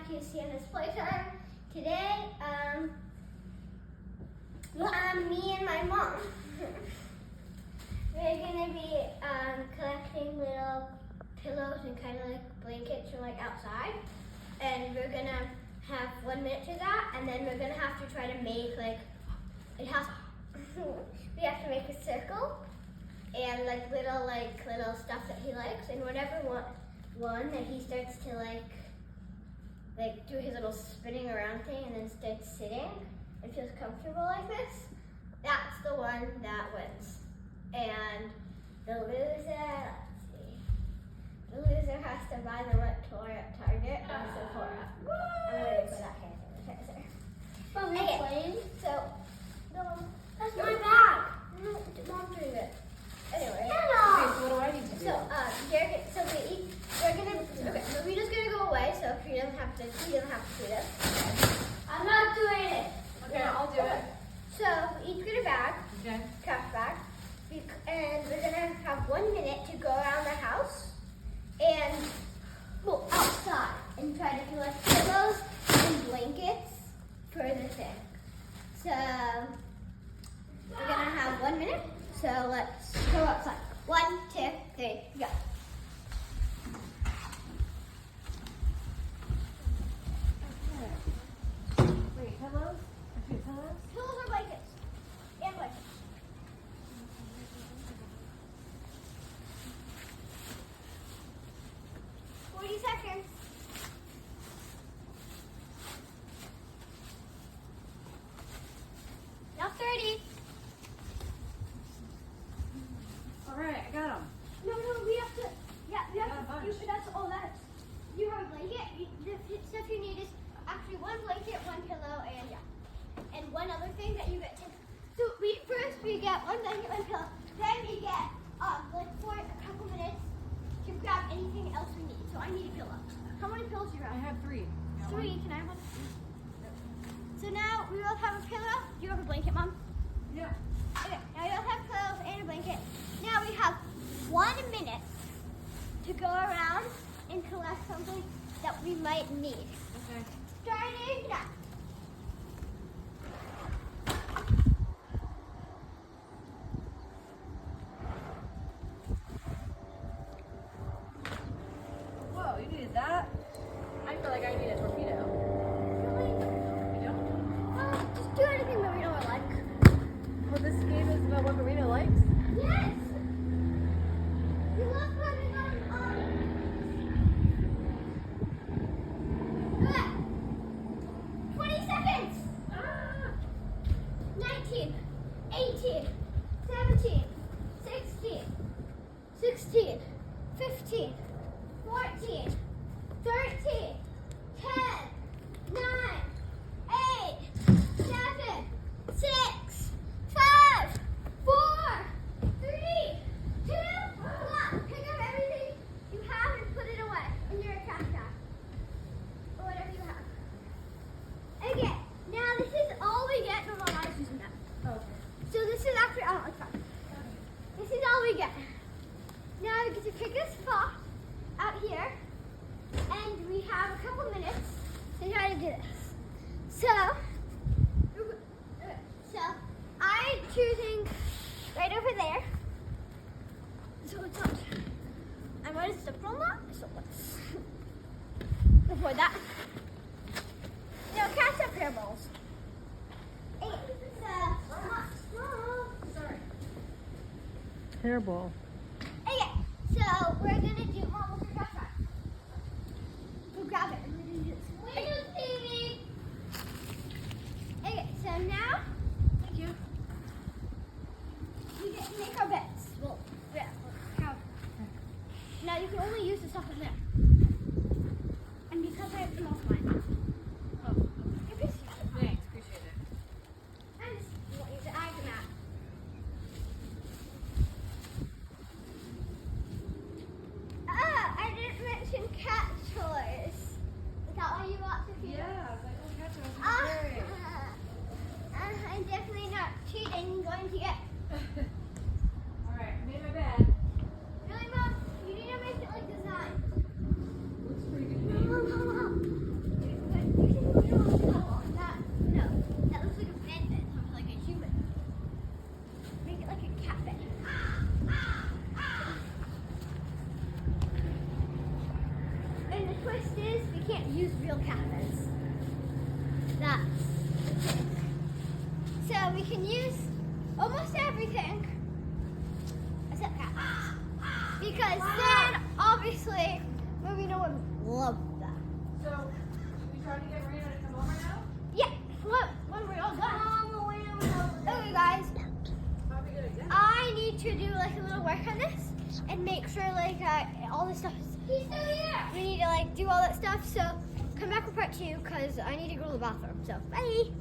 Casey and his playtime. Today, me and my mom, we're gonna be collecting little pillows and kind of like blankets from like outside, and we're gonna have 1 minute to that, and then we're gonna have to try to make like we have to make a circle and like little stuff that he likes, and whatever one that he starts to like do his little spinning around thing and then starts sitting and feels comfortable like this, that's the one that wins. And the loser, the loser has to buy them at Target or Sephora. I'm waiting for that hand sanitizer. But we're playing? So, no, That's my bag. no, Mom's doing it. Anyway. Hello. Okay, so what do I need to do? So, Marino's gonna go away, so he doesn't have to do this. I'm not doing it. Okay, I'll do it. So, we each get a bag, Okay. trash bag, and we're gonna have 1 minute to go around the house and, well, outside, and try to collect pillows and blankets for the thing. So, we're gonna have 1 minute, so let's go outside. 1, 2, 3, go. Wait, pillows? A few pillows? Pillows or blankets? And blankets. Seconds. Now 30. All right, I got them. No, we have to. Yeah, we have Got a to. bunch. That's all that. You have a blanket. The stuff you need is actually 1 blanket, 1 pillow, and one other thing that you get to. So first we get 1 blanket, 1 pillow. Then we get for a couple minutes to grab anything else we need. So I need a pillow. How many pillows do you I have? have 3. 3. Can I have one? So now we both have a pillow. Do you have a blanket, Mom? Yeah. Okay, now we both have pillows and a blanket. Now we have 1 minute to go around and collect something that we might need. Okay. Starting now. Whoa, you needed that? I feel like I need a torpedo. Really? Torpedo? Just do anything that we don't like. Well, this game is about what Marino likes. Yes! We love putting on. Okay. 20 seconds. 19, 18, 17, 16, 16, 15, 14, 13, 10, 9, 8, 7, 6, 5, 4, 3, 2, 1. Pick up everything you have and put it away in your trash bag. Or whatever you have. Okay, now this is all we get. No, I'm not using that. Oh, okay. So this is actually, I don't like that. This is all we get. Now we get to pick a spot out here, and we have a couple minutes to try to do this. So I'm choosing right over there. So it's not. I might have stepped on that, so let's avoid that. Now catch up hairballs. Sorry. Hairball. Okay, so we're gonna do Mom with your trash bag. Go grab it and we're gonna do this. Windows TV! Okay, so now Thank you. we get to make our beds. Well, yeah, how? Now you can only use the stuff in there. And because I have the most mine. Oh, I appreciate it. thanks. Appreciate it. I just want you to eye them out. can't use real cabins. That's the thing. So we can use almost everything except cabins. Because then, obviously, Marino would love that. So, should we try to get Marino to come over now? Yeah, when we're all done. Okay, guys. How are we gonna get? I need to do like a little work on this and make sure like all this stuff is. He's still here. We need to like do all that stuff. So come back for part 2 because I need to go to the bathroom. So bye.